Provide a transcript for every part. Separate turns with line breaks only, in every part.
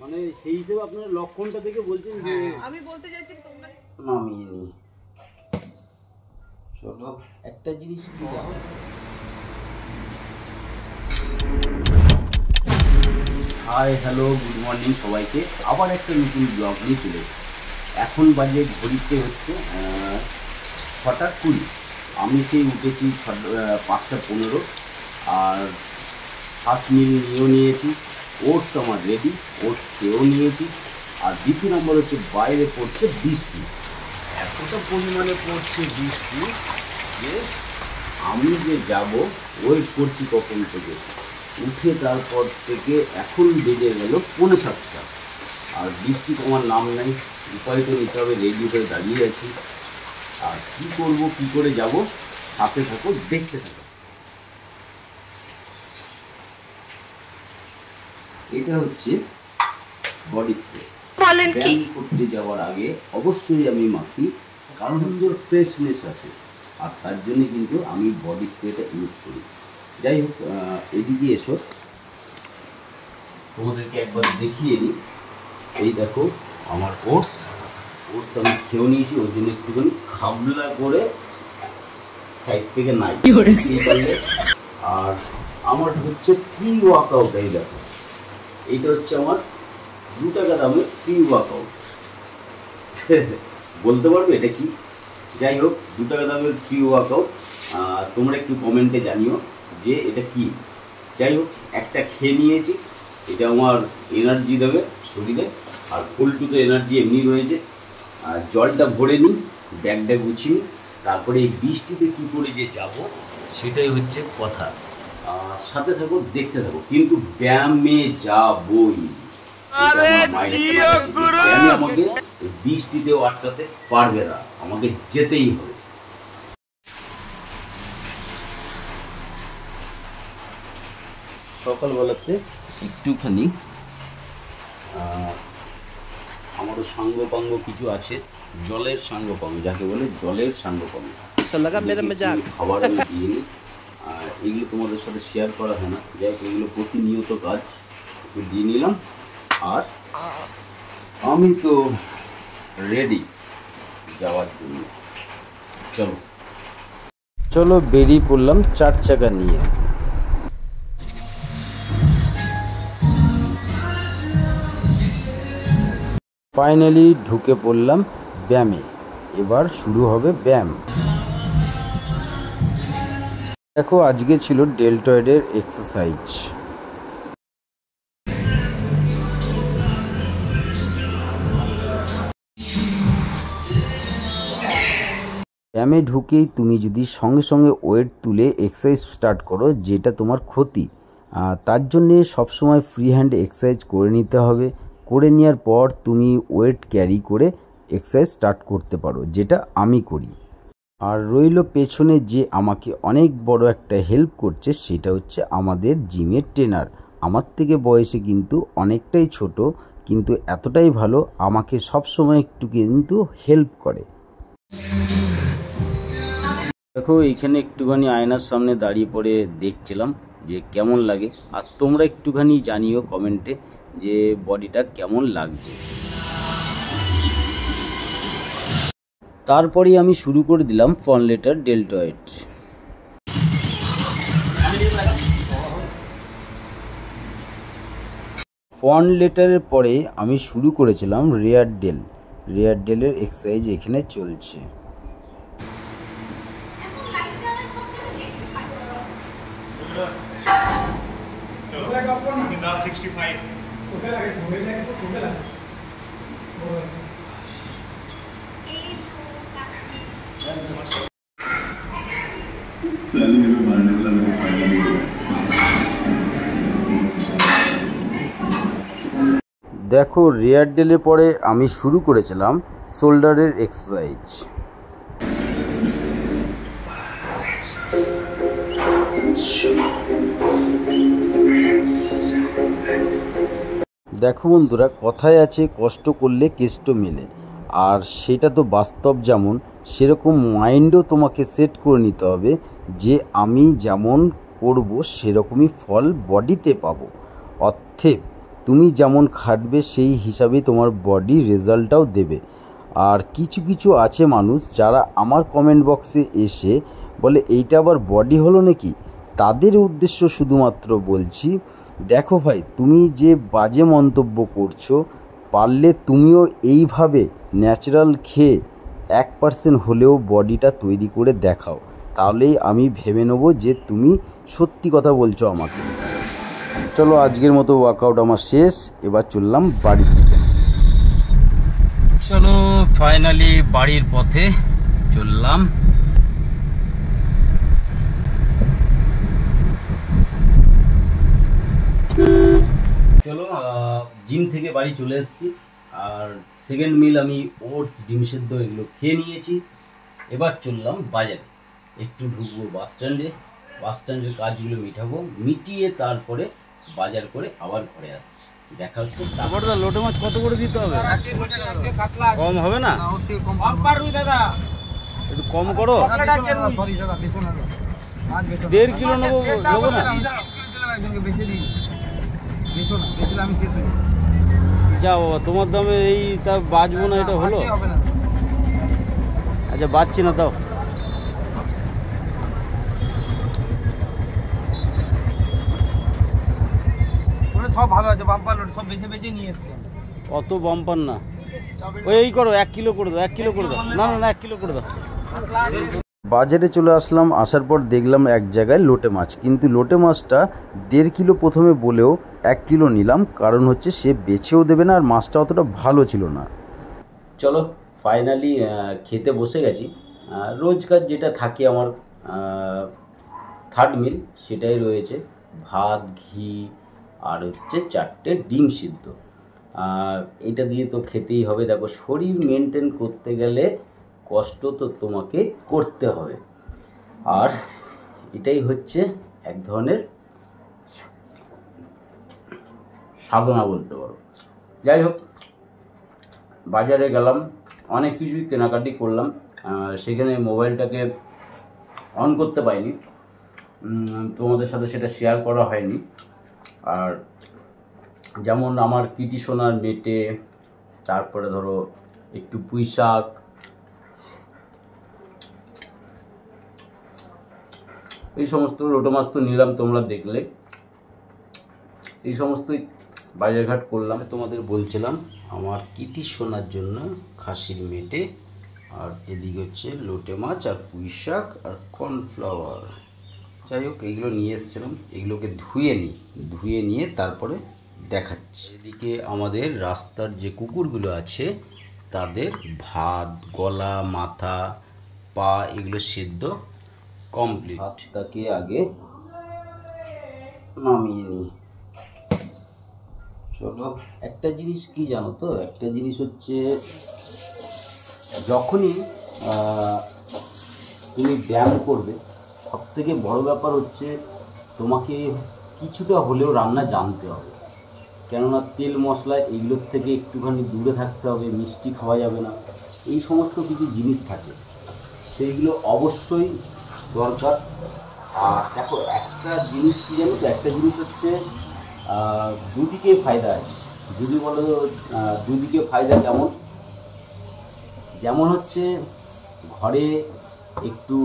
মানে সেই হিসেবে আপনার লক্ষণটা দেখে বলছেন যে
আমি বলতে চাইছি তোমরা
নামিয়ে নি। চলো একটা জিনিস কি জানো, হাই হ্যালো গুড মর্নিং সবাইকে, আবার একটা নতুন ব্লগ নিয়ে চলে এসেছি। এখন বাজে ঘড়িতে হচ্ছে 6টা 20। আমি সেই উঠেছি 5টা 15, আর ফার্স্ট মিল নিয়েও নিয়েছি। ওটস আমার রেডি, ওটস খেয়েও নিয়েছি। আর দ্বিতীয় নম্বর হচ্ছে বাইরে পড়ছে বৃষ্টি, এতটা পরিমাণে পড়ছে বৃষ্টি যে আমি যে যাব ওয়েট করছি কখন থেকে। উঠে তারপর থেকে এখন বেজে গেল 6:45, আর বৃষ্টি কমার নাম নাই। উপায় তো নিতে হবে, রেডি হয়ে দাঁড়িয়ে আছি। আর কী করবো, কী করে যাব, সাথে থাকো, দেখতে থাকো। এটা হচ্ছে বডি স্প্রে। ব্যায়াম করতে যাওয়ার আগে অবশ্যই আমি মাখি, কারণ সুন্দর ফ্রেশনেস আছে, আর তার জন্য কিন্তু আমি বডি স্প্রেটা ইউজ করি। যাই হোক, এদিকে এসো, তোমাদেরকে একবার দেখিয়ে নিই। এই দেখো আমার ওটস আমি খেয়েও নিয়েছি, ওই জন্য একটুখানি খাবলা করে সাইড থেকে নাই। আর আমার হচ্ছে ফ্রি ওয়ার্কআউট, এই দেখো এইটা হচ্ছে আমার 2 টাকা দামের ফ্রি ওয়ার্কআউট। বলতে পারবে এটা কি? যাই হোক, 2 টাকা দামের ফ্রি ওয়ার্কআউট, তোমরা একটু কমেন্টে জানিও যে এটা কি। যাই হোক, একটা খেয়ে নিয়েছি, এটা আমার এনার্জি দেবে শরীরে, আর ফুলটু তো এনার্জি এমনি রয়েছে। আর জলটা ভরে নিই, ব্যাগটা গুছিয়ে, তারপরে এই বৃষ্টিতে কী করে যে যাব সেটাই হচ্ছে কথা। সাথে থাকো, দেখতে থাকো, কিন্তু ব্যায়ামে যাবই। আমাকে বৃষ্টিতেও আটকাতে পারবে না, আমাকে যেতেই হবে। সকালবেলাতে একটুখানি আমারও সাঙ্গপাঙ্গ কিছু আছে, জলের সাঙ্গপাঙ্গ যাকে বলে, জলের সাঙ্গপাঙ্গ খাবার আমি দিয়ে নিই। আর এগুলো তোমাদের সাথে শেয়ার করা হয় না, যাই হোক এগুলো প্রতিনিয়ত কাজ, একটু দিয়ে নিলাম। আর আমি তো রেডি যাওয়ার জন্য। চলো বেরিয়ে পড়লাম 4 চাকা নিয়ে। ফাইনালি ঢুকে পড়লাম ব্যায়ামে, এবার শুরু হবে ব্যায়াম। দেখো আজকে ছিল ডেল্টয়েডের এক্সারসাইজ। ব্যায়ামে ঢুকেই তুমি যদি সঙ্গে সঙ্গে ওয়েট তুলে এক্সারসাইজ স্টার্ট করো, যেটা তোমার ক্ষতি। তার জন্যে সবসময় ফ্রি হ্যান্ড এক্সারসাইজ করে নিতে হবে। করে নেওয়ার পর তুমি ওয়েট ক্যারি করে এক্সারসাইজ স্টার্ট করতে পারো, যেটা আমি করি। আর রইল পেছনে যে আমাকে অনেক বড় একটা হেল্প করছে, সেটা হচ্ছে আমাদের জিমের ট্রেনার। আমার থেকে বয়সে কিন্তু অনেকটাই ছোট, কিন্তু এতটাই ভালো, আমাকে সবসময় একটু কিন্তু হেল্প করে। দেখো এইখানে একটুখানি আয়নার সামনে দাঁড়িয়ে পড়ে দেখছিলাম যে কেমন লাগে, আর তোমরা একটুখানি জানিও কমেন্টে যে বডিটা কেমন লাগছে। তারপরেই আমি শুরু করে দিলাম ফনলেটার ডেল্টয়েড। ফনলেটারের পরে আমি শুরু করেছিলাম রেয়ার ডেলের এক্সারসাইজ এখানে চলছে। দেখো রেয়ার ডেলের পরে আমি শুরু করেছিলাম শোল্ডারের এক্সারসাইজ। দেখো বন্ধুরা, কথায় আছে কষ্ট করলে কেষ্ট মেলে, আর সেটা তো বাস্তব। যেমন সেরকম মাইন্ডও তোমাকে সেট করে নিতে হবে যে আমি যেমন করব সেরকমই ফল বডিতে পাবো। অতএব
তুমি যেমন খাটবে সেই হিসাবেই তোমার বডি রেজাল্টটাও দেবে। আর কিছু কিছু আছে মানুষ যারা আমার কমেন্ট বক্সে এসে বলে এইটা আবার বডি হলো নাকি, তাদের উদ্দেশ্য শুধুমাত্র বলছি, দেখো ভাই, তুমি যে বাজে মন্তব্য করছো, পারলে তুমিও এইভাবে ন্যাচারাল খেয়ে 1% হলেও বডিটা তৈরি করে দেখাও, তাহলেই আমি ভেবে নেব যে তুমি সত্যি কথা বলছো আমাকে। চলো, আজকের মতো ওয়ার্কআউট আমার শেষ, এবার চললাম বাড়ির দিকে।
চলো ফাইনালি বাড়ির পথে চললাম। চলো, জিম থেকে বাড়ি চলে এসেছি, আর সেকেন্ড মিল আমি ওটস, ডিম সেদ্ধ এগুলো খেয়ে নিয়েছি। এবার চললাম বাজারে, একটু ঢুকবো বাস স্ট্যান্ডের কাজগুলো মিটিয়ে তারপরে বাজার করে আবার ঘরে আসছি। দেখা হচ্ছে। তারপরে লোটে মাছ কত করে দিতে হবে? কম হবে না? একটু কম করো। 1.5 কিলো নেবো না? যাও বাবা, তোমার দামে এই তা বাঁচবো না, এটা হলো? আচ্ছা, বাঁচছি না, তাও
সব ভালো আছে, বাম্পার লোড সব বেছে বেছে নিয়ে এসেছে।
অত বাম্পার না, ওই এই করো, 1 কিলো করে দাও, 1 কিলো করে দাও। না না না, 1 কিলো করে দাও।
বাজারে চলে আসলাম, আসার পর দেখলাম এক জায়গায় লোটে মাছ, কিন্তু লোটে মাছটা 1.5 কিলো প্রথমে বলেও 1 কিলো নিলাম, কারণ হচ্ছে সে বেছেও দেবে না আর মাছটা অতটা ভালো ছিল না।
চলো ফাইনালি খেতে বসে গেছি। রোজকার যেটা থাকে আমার থার্ড মিল, সেটাই রয়েছে, ভাত, ঘি আর হচ্ছে 4টে ডিম সিদ্ধ। এটা দিয়ে তো খেতেই হবে। দেখো, শরীর মেনটেন করতে গেলে কষ্ট তো তোমাকে করতে হবে, আর এটাই হচ্ছে এক ধরনের সাধনা বলতে পারো। যাই হোক, বাজারে গেলাম, অনেক কিছুই কেনাকাটি করলাম। সেখানে মোবাইলটাকে অন করতে পারিনি, তোমাদের সাথে সেটা শেয়ার করা হয়নি। আর যেমন আমার কিটি সোনার মেটে, তারপরে ধরো একটু পুঁই শাক, এই সমস্ত লোটো মাছ তো নিলাম, তোমরা দেখলে। এই সমস্তই বাজারঘাট করলাম। তোমাদের বলছিলাম আমার কিটি সোনার জন্য খাসির মেটে, আর এদিকে হচ্ছে লোটে মাছ আর পুঁই শাক আর কর্নফ্লাওয়ার। যাই হোক, এইগুলো নিয়ে এসেছিলাম, এগুলোকে ধুয়ে নিয়ে তারপরে দেখাচ্ছি। এদিকে আমাদের রাস্তার যে কুকুরগুলো আছে তাদের ভাত, গলা, মাথা, পা এগুলো সিদ্ধ কমপ্লিট। ভাতটাকে আগে নামিয়ে নিই। চলো, একটা জিনিস কি জানো তো, একটা জিনিস হচ্ছে, যখনই তুমি ব্যায়াম করবে, সবথেকে বড় ব্যাপার হচ্ছে তোমাকে কিছুটা হলেও রান্না জানতে হবে। কেননা তেল মশলা এগুলোর থেকে একটুখানি দূরে থাকতে হবে, মিষ্টি খাওয়া যাবে না, এই সমস্ত কিছু জিনিস থাকে, সেইগুলো অবশ্যই দরকার। আর দেখো, একটা জিনিস কী জানো তো, একটা জিনিস হচ্ছে দুদিকে ফায়দা আছে। যদি বলো দুদিকে ফায়দা যেমন হচ্ছে, ঘরে একটু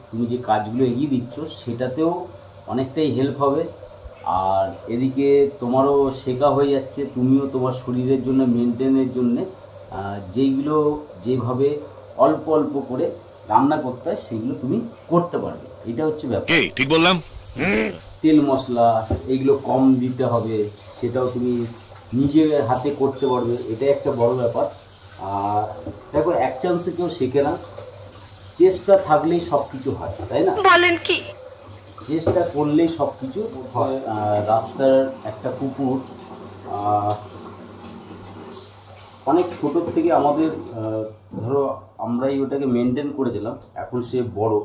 তুমি যে কাজগুলো এগিয়ে দিচ্ছ সেটাতেও অনেকটাই হেল্প হবে, আর এদিকে তোমারও শেখা হয়ে যাচ্ছে, তুমিও তোমার শরীরের জন্য মেনটেনের জন্যে যেইগুলো যেভাবে অল্প অল্প করে রান্না করতে হয় সেগুলো তুমি করতে পারবে। এটা হচ্ছে ব্যাপার। ঠিক বললাম। তেল মশলা এইগুলো কম দিতে হবে, সেটাও তুমি নিজের হাতে করতে পারবে, এটা একটা বড় ব্যাপার। আর দেখো, এক চান্সে কেউ শেখে না, চেষ্টা থাকলেই সব কিছু হয়, তাই না? বলেন কি? চেষ্টা করলেই সব কিছু হয়। রাস্তার একটা কুকুর অনেক ছোটোর থেকে আমাদের, ধরো আমরাই ওটাকে মেনটেন করেছিলাম, এখন সে বড়,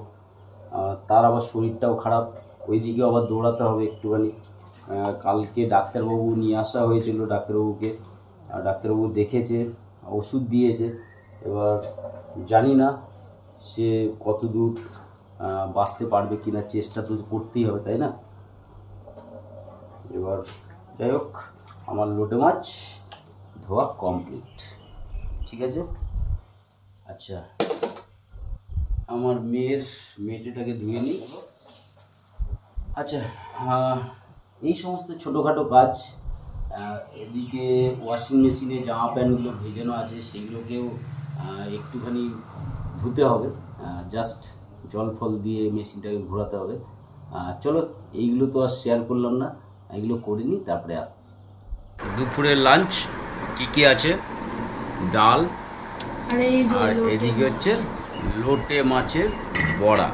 তার আবার শরীরটাও খারাপ, ওইদিকে আবার দৌড়াতে হবে একটুখানি। কালকে ডাক্তারবাবু নিয়ে আসা হয়েছিল, ডাক্তারবাবু দেখেছে, ওষুধ দিয়েছে। এবার জানি না সে কত দূর বাঁচতে পারবে কি না, চেষ্টা তো করতেই হবে, তাই না? এবার যাই হোক, আমার লোটে মাছ ধোয়া কমপ্লিট। ঠিক আছে, আচ্ছা আমার মেয়েটাকে ধুয়ে নিই। আচ্ছা, এই সমস্ত ছোটোখাটো কাজ, এদিকে ওয়াশিং মেশিনে জামা প্যান্টগুলো ভেজানো আছে, সেগুলোকেও একটুখানি ধুতে হবে, জাস্ট জল ফল দিয়ে মেশিনটাকে ঘোরাতে হবে। চলো, এইগুলো তো আর শেয়ার করলাম না, এগুলো করে নিই, তারপরে আসছি। দুপুরের লাঞ্চ কী আছে, ডাল আর এদিকে হচ্ছে লোটে মাছের বড়া।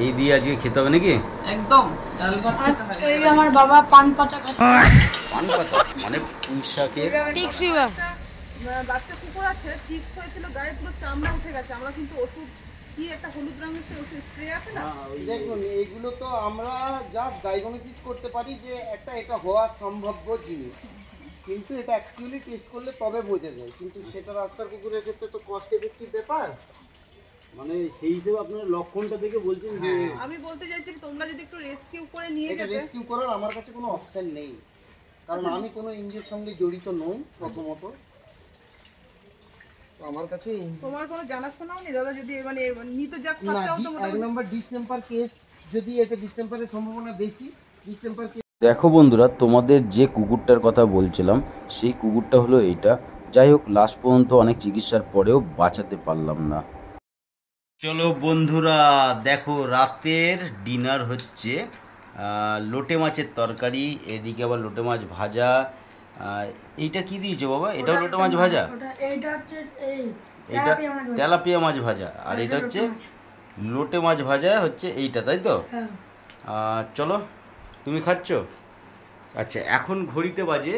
এই দিয়ে আজকে খেতে হবে নাকি?
একদম ডাল ভাত খেতে হবে। এই আমার বাবা পান পাতা খাচ্ছে।
পান পাতা মানে পুঁইশাকের
টিক্স ফিভার।
বাচ্চা কুকুর আছে, টিক্স হয়েছিল, গায়ে পুরো চামড়া উঠে গেছে। আমরা কিন্তু ওষুধ কি একটা হলুদ রঙের সে ওষুধ স্প্রে আছে না,
দেখুন এইগুলো তো আমরা জাস্ট ডায়াগনোসিস করতে পারি যে এটা হওয়ার সম্ভাব্য জিনিস, কিন্তু এটা অ্যাকচুয়ালি টেস্ট করলে তবে বোঝা যায়। কিন্তু সেটা রাস্তার কুকুরের ক্ষেত্রে তো কস্ট এফেক্টিভ ব্যাপার।
মানে সেই হিসেবে আপনারা লক্ষণটা দেখে বলছেন যে
আমি বলতে চাইছি তোমরা যদি একটু রেস্কিউ করে নিয়ে
এটা
যেতে।
রেস্কিউ করার আমার কাছে কোনো অপশন নেই, কারণ আমি কোনো এনজিওর সঙ্গে জড়িত নই প্রথমত। তো আমার কাছে
তোমার কোনো জানাশোনাও নেই দাদা, যদি মানে নিত যাক
না,
খরচাও তো
এক
মোটামুটি।
নম্বর ডিসটেম্পার কেস, যদি এটা ডিসটেম্পারের সম্ভাবনা বেশি, ডিসটেম্পার কেস।
দেখো বন্ধুরা, তোমাদের যে কুকুরটার কথা বলছিলাম সেই কুকুরটা হলো এইটা। যাই হোক, লাস্ট পর্যন্ত অনেক চিকিৎসার পরেও বাঁচাতে পারলাম না।
চলো বন্ধুরা, দেখো রাতের ডিনার হচ্ছে লোটে মাছের তরকারি, এদিকে আবার লোটে মাছ ভাজা। এইটা কি দিয়েছো বাবা? এটাও লোটে মাছ ভাজা,
এইটা হচ্ছে
এইটা তেলাপিয়া মাছ ভাজা, আর এটা হচ্ছে লোটে মাছ ভাজা হচ্ছে এইটা, তাই তো? চলো, তুমি খাচ্ছ? আচ্ছা, এখন ঘড়িতে বাজে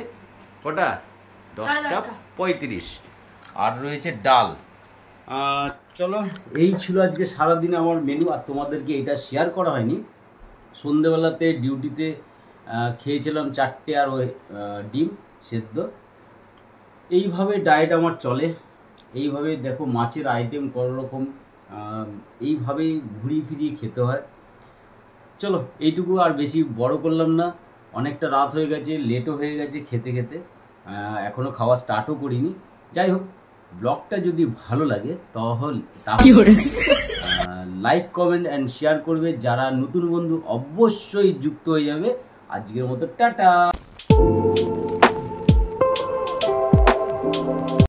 কটা? 10:35, আর রয়েছে ডাল। চলো, এই ছিল আজকে সারাদিনে আমার মেনু। আর তোমাদেরকে এটা শেয়ার করা হয়নি, সন্ধেবেলাতে ডিউটিতে খেয়েছিলাম 4টে আর ওই ডিম সেদ্ধ। এইভাবে ডায়েট আমার চলে, এইভাবে দেখো মাছের আইটেম কোনো রকম এইভাবেই ঘুরিয়ে ফিরিয়ে খেতে হয়। চলো, এইটুকু, আর বেশি বড় করলাম না, অনেকটা রাত হয়ে গেছে, লেটও হয়ে গেছে খেতে খেতে, এখনও খাওয়া স্টার্টও করিনি। যাই হোক, ব্লগটা যদি ভালো লাগে তাহলে লাইক কমেন্ট অ্যান্ড শেয়ার করবে। যারা নতুন বন্ধু অবশ্যই যুক্ত হয়ে যাবে। আজকের মতো টাটা।